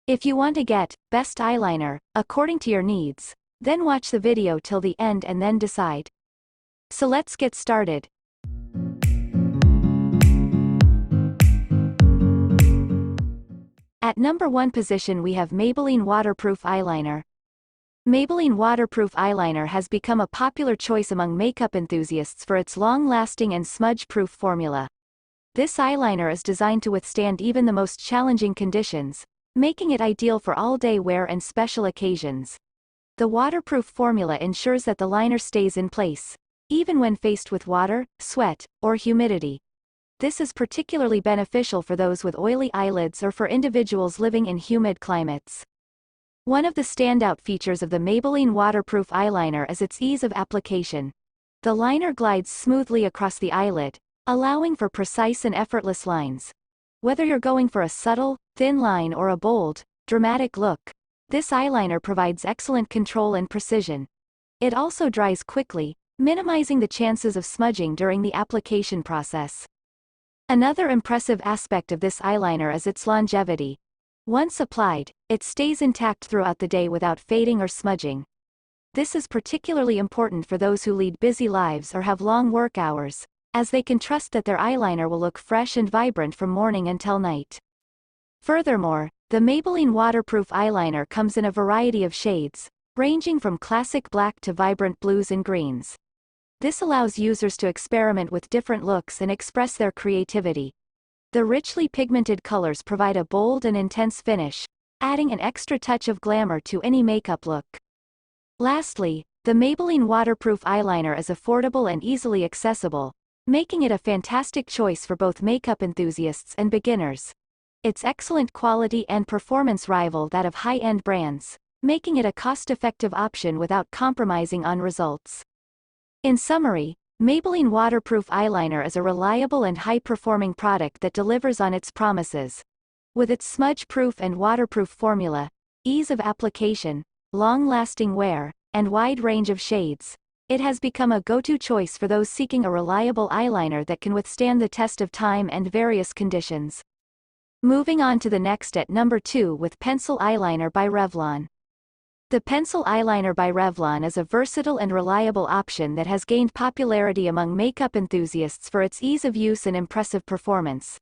If you want to get best eyeliner according to your needs, then watch the video till the end and then decide. So let's get started. At number 1 position we have Maybelline Waterproof Eyeliner. Maybelline Waterproof Eyeliner has become a popular choice among makeup enthusiasts for its long-lasting and smudge-proof formula. This eyeliner is designed to withstand even the most challenging conditions, making it ideal for all-day wear and special occasions. The waterproof formula ensures that the liner stays in place, even when faced with water, sweat, or humidity. This is particularly beneficial for those with oily eyelids or for individuals living in humid climates. One of the standout features of the Maybelline Waterproof Eyeliner is its ease of application. The liner glides smoothly across the eyelid, allowing for precise and effortless lines. Whether you're going for a subtle, thin line or a bold, dramatic look, this eyeliner provides excellent control and precision. It also dries quickly, minimizing the chances of smudging during the application process. Another impressive aspect of this eyeliner is its longevity. Once applied, it stays intact throughout the day without fading or smudging. This is particularly important for those who lead busy lives or have long work hours, as they can trust that their eyeliner will look fresh and vibrant from morning until night. Furthermore, the Maybelline Waterproof Eyeliner comes in a variety of shades, ranging from classic black to vibrant blues and greens. This allows users to experiment with different looks and express their creativity. The richly pigmented colors provide a bold and intense finish, adding an extra touch of glamour to any makeup look. Lastly, the Maybelline Waterproof Eyeliner is affordable and easily accessible, making it a fantastic choice for both makeup enthusiasts and beginners. Its excellent quality and performance rival that of high-end brands, making it a cost-effective option without compromising on results. In summary, Maybelline Waterproof Eyeliner is a reliable and high-performing product that delivers on its promises. With its smudge-proof and waterproof formula, ease of application, long-lasting wear, and wide range of shades, it has become a go-to choice for those seeking a reliable eyeliner that can withstand the test of time and various conditions. Moving on to the next at number 2 with Pencil Eyeliner by Revlon. The Pencil Eyeliner by Revlon is a versatile and reliable option that has gained popularity among makeup enthusiasts for its ease of use and impressive performance.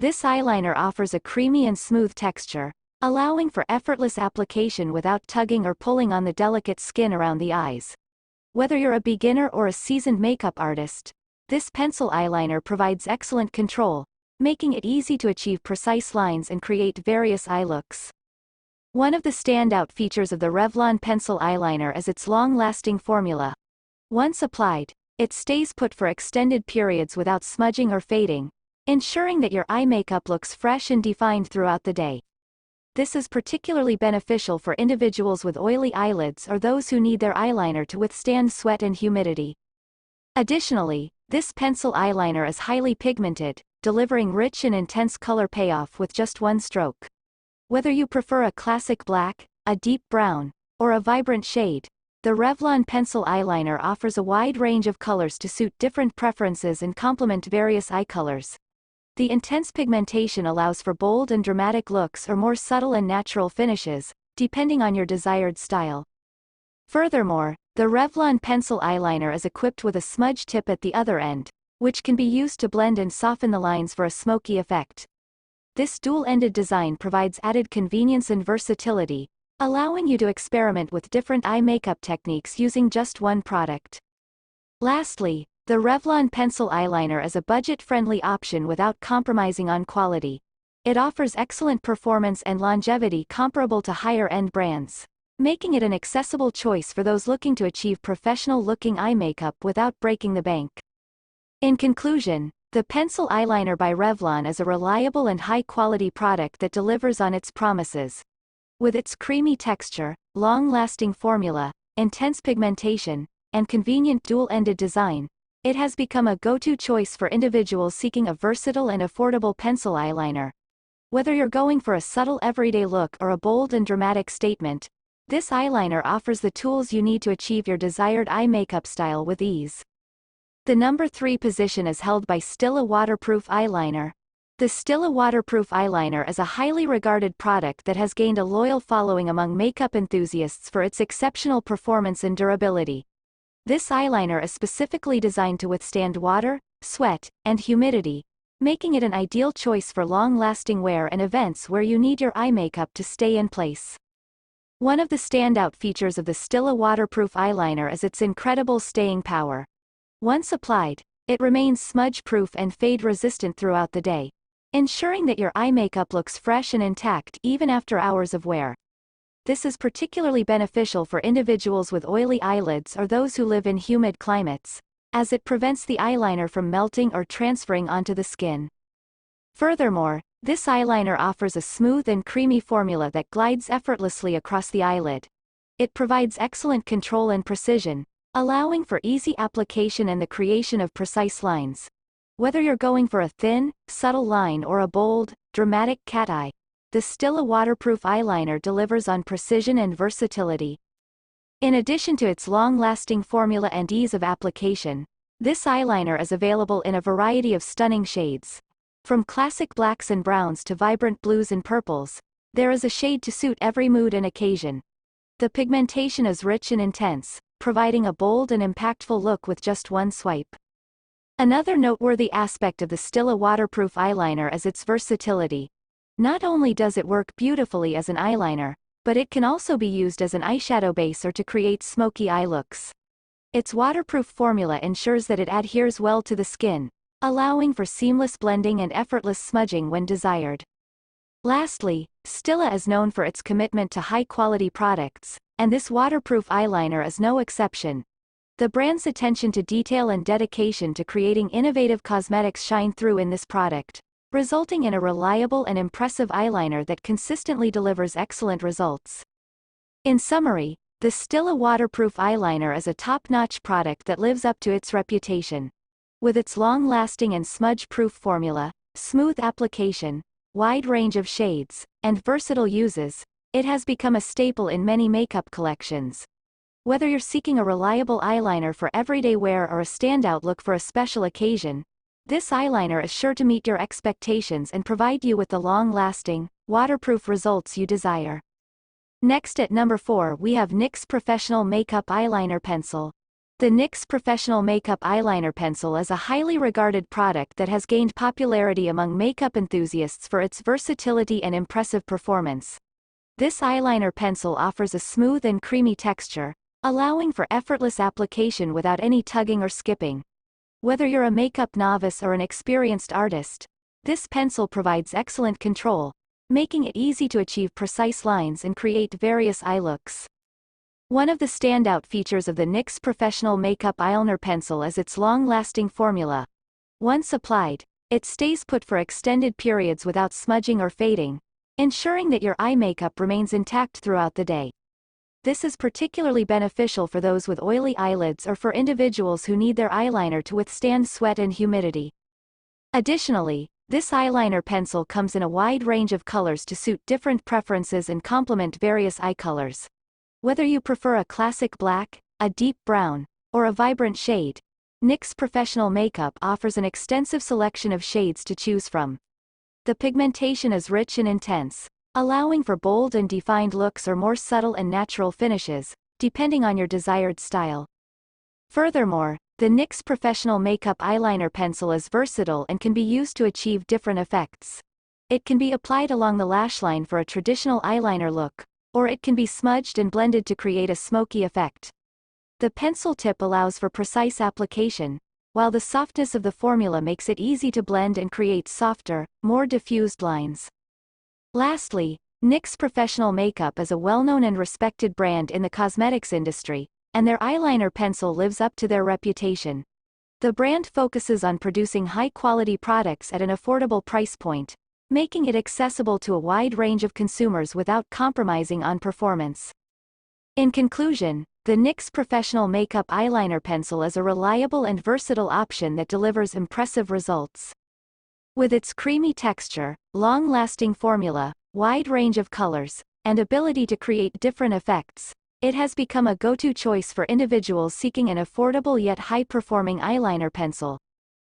This eyeliner offers a creamy and smooth texture, allowing for effortless application without tugging or pulling on the delicate skin around the eyes. Whether you're a beginner or a seasoned makeup artist, this pencil eyeliner provides excellent control, making it easy to achieve precise lines and create various eye looks. One of the standout features of the Revlon pencil eyeliner is its long-lasting formula. Once applied, it stays put for extended periods without smudging or fading, ensuring that your eye makeup looks fresh and defined throughout the day. This is particularly beneficial for individuals with oily eyelids or those who need their eyeliner to withstand sweat and humidity. Additionally, this pencil eyeliner is highly pigmented, delivering rich and intense color payoff with just one stroke. Whether you prefer a classic black, a deep brown, or a vibrant shade, the Revlon pencil eyeliner offers a wide range of colors to suit different preferences and complement various eye colors. The intense pigmentation allows for bold and dramatic looks or more subtle and natural finishes, depending on your desired style. Furthermore, the Revlon pencil eyeliner is equipped with a smudge tip at the other end, which can be used to blend and soften the lines for a smoky effect. This dual-ended design provides added convenience and versatility, allowing you to experiment with different eye makeup techniques using just one product. Lastly, the Revlon pencil eyeliner is a budget-friendly option without compromising on quality. It offers excellent performance and longevity comparable to higher-end brands, making it an accessible choice for those looking to achieve professional-looking eye makeup without breaking the bank. In conclusion, the pencil eyeliner by Revlon is a reliable and high-quality product that delivers on its promises. With its creamy texture, long-lasting formula, intense pigmentation, and convenient dual-ended design, it has become a go-to choice for individuals seeking a versatile and affordable pencil eyeliner. Whether you're going for a subtle everyday look or a bold and dramatic statement, this eyeliner offers the tools you need to achieve your desired eye makeup style with ease. The number 3 position is held by Stila Waterproof Eyeliner. The Stila waterproof eyeliner is a highly regarded product that has gained a loyal following among makeup enthusiasts for its exceptional performance and durability. This eyeliner is specifically designed to withstand water, sweat, and humidity, making it an ideal choice for long-lasting wear and events where you need your eye makeup to stay in place. One of the standout features of the Stila waterproof eyeliner is its incredible staying power. Once applied, it remains smudge-proof and fade-resistant throughout the day, ensuring that your eye makeup looks fresh and intact even after hours of wear. This is particularly beneficial for individuals with oily eyelids or those who live in humid climates, as it prevents the eyeliner from melting or transferring onto the skin. Furthermore, this eyeliner offers a smooth and creamy formula that glides effortlessly across the eyelid. It provides excellent control and precision, allowing for easy application and the creation of precise lines. Whether you're going for a thin, subtle line or a bold, dramatic cat eye, the Stila waterproof eyeliner delivers on precision and versatility. In addition to its long-lasting formula and ease of application, this eyeliner is available in a variety of stunning shades. From classic blacks and browns to vibrant blues and purples, there is a shade to suit every mood and occasion. The pigmentation is rich and intense, providing a bold and impactful look with just one swipe. Another noteworthy aspect of the Stila waterproof eyeliner is its versatility. Not only does it work beautifully as an eyeliner, but it can also be used as an eyeshadow base or to create smoky eye looks. Its waterproof formula ensures that it adheres well to the skin, allowing for seamless blending and effortless smudging when desired. Lastly, Stila is known for its commitment to high-quality products, and this waterproof eyeliner is no exception. The brand's attention to detail and dedication to creating innovative cosmetics shine through in this product, resulting in a reliable and impressive eyeliner that consistently delivers excellent results. In summary, the Stila waterproof eyeliner is a top-notch product that lives up to its reputation. With its long-lasting and smudge-proof formula, smooth application, wide range of shades, and versatile uses, it has become a staple in many makeup collections. Whether you're seeking a reliable eyeliner for everyday wear or a standout look for a special occasion, this eyeliner is sure to meet your expectations and provide you with the long-lasting, waterproof results you desire. Next at number 4 we have NYX Professional Makeup Eyeliner Pencil. The NYX Professional Makeup Eyeliner Pencil is a highly regarded product that has gained popularity among makeup enthusiasts for its versatility and impressive performance. This eyeliner pencil offers a smooth and creamy texture, allowing for effortless application without any tugging or skipping. Whether you're a makeup novice or an experienced artist, this pencil provides excellent control, making it easy to achieve precise lines and create various eye looks. One of the standout features of the NYX Professional Makeup Eyeliner Pencil is its long-lasting formula. Once applied, it stays put for extended periods without smudging or fading, ensuring that your eye makeup remains intact throughout the day. This is particularly beneficial for those with oily eyelids or for individuals who need their eyeliner to withstand sweat and humidity. Additionally, this eyeliner pencil comes in a wide range of colors to suit different preferences and complement various eye colors. Whether you prefer a classic black, a deep brown, or a vibrant shade, NYX Professional Makeup offers an extensive selection of shades to choose from. The pigmentation is rich and intense, allowing for bold and defined looks or more subtle and natural finishes, depending on your desired style. Furthermore, the NYX Professional Makeup Eyeliner Pencil is versatile and can be used to achieve different effects. It can be applied along the lash line for a traditional eyeliner look, or it can be smudged and blended to create a smoky effect. The pencil tip allows for precise application, while the softness of the formula makes it easy to blend and create softer, more diffused lines. Lastly, NYX Professional Makeup is a well-known and respected brand in the cosmetics industry, and their eyeliner pencil lives up to their reputation. The brand focuses on producing high-quality products at an affordable price point, making it accessible to a wide range of consumers without compromising on performance. In conclusion, the NYX Professional Makeup Eyeliner Pencil is a reliable and versatile option that delivers impressive results. With its creamy texture, long-lasting formula, wide range of colors, and ability to create different effects, it has become a go-to choice for individuals seeking an affordable yet high-performing eyeliner pencil.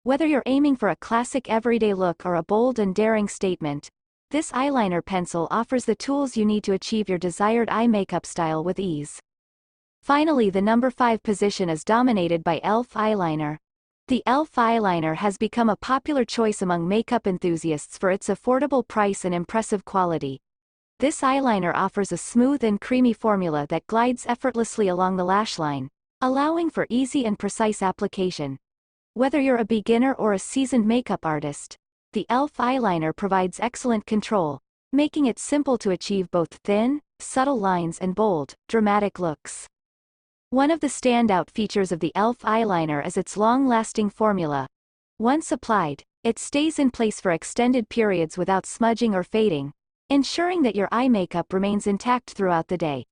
Whether you're aiming for a classic everyday look or a bold and daring statement, this eyeliner pencil offers the tools you need to achieve your desired eye makeup style with ease. Finally, the number 5 position is dominated by e.l.f. eyeliner. The e.l.f. eyeliner has become a popular choice among makeup enthusiasts for its affordable price and impressive quality. This eyeliner offers a smooth and creamy formula that glides effortlessly along the lash line, allowing for easy and precise application. Whether you're a beginner or a seasoned makeup artist, the e.l.f. eyeliner provides excellent control, making it simple to achieve both thin, subtle lines and bold, dramatic looks. One of the standout features of the e.l.f. eyeliner is its long-lasting formula. Once applied, it stays in place for extended periods without smudging or fading, ensuring that your eye makeup remains intact throughout the day.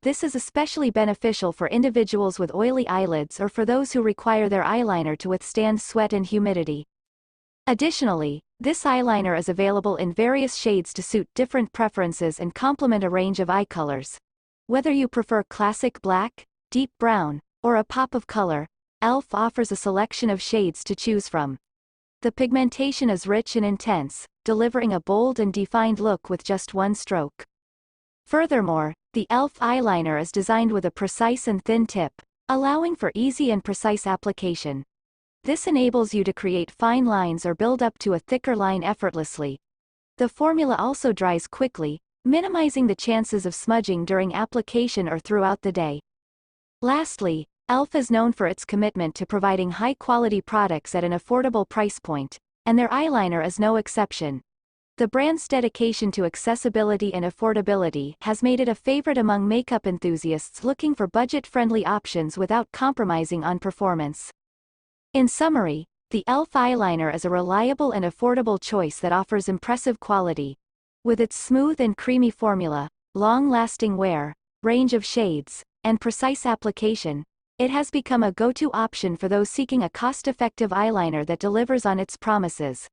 This is especially beneficial for individuals with oily eyelids or for those who require their eyeliner to withstand sweat and humidity. Additionally, this eyeliner is available in various shades to suit different preferences and complement a range of eye colors. Whether you prefer classic black, deep brown, or a pop of color, e.l.f. offers a selection of shades to choose from. The pigmentation is rich and intense, delivering a bold and defined look with just one stroke. Furthermore, the e.l.f. eyeliner is designed with a precise and thin tip, allowing for easy and precise application. This enables you to create fine lines or build up to a thicker line effortlessly. The formula also dries quickly, minimizing the chances of smudging during application or throughout the day. Lastly, e.l.f. is known for its commitment to providing high-quality products at an affordable price point, and their eyeliner is no exception. The brand's dedication to accessibility and affordability has made it a favorite among makeup enthusiasts looking for budget-friendly options without compromising on performance. In summary, the e.l.f. eyeliner is a reliable and affordable choice that offers impressive quality. With its smooth and creamy formula, long-lasting wear, range of shades, and precise application, it has become a go-to option for those seeking a cost-effective eyeliner that delivers on its promises.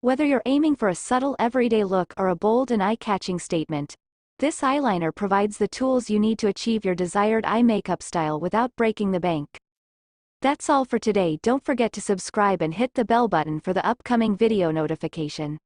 Whether you're aiming for a subtle everyday look or a bold and eye-catching statement, this eyeliner provides the tools you need to achieve your desired eye makeup style without breaking the bank. That's all for today. Don't forget to subscribe and hit the bell button for the upcoming video notification.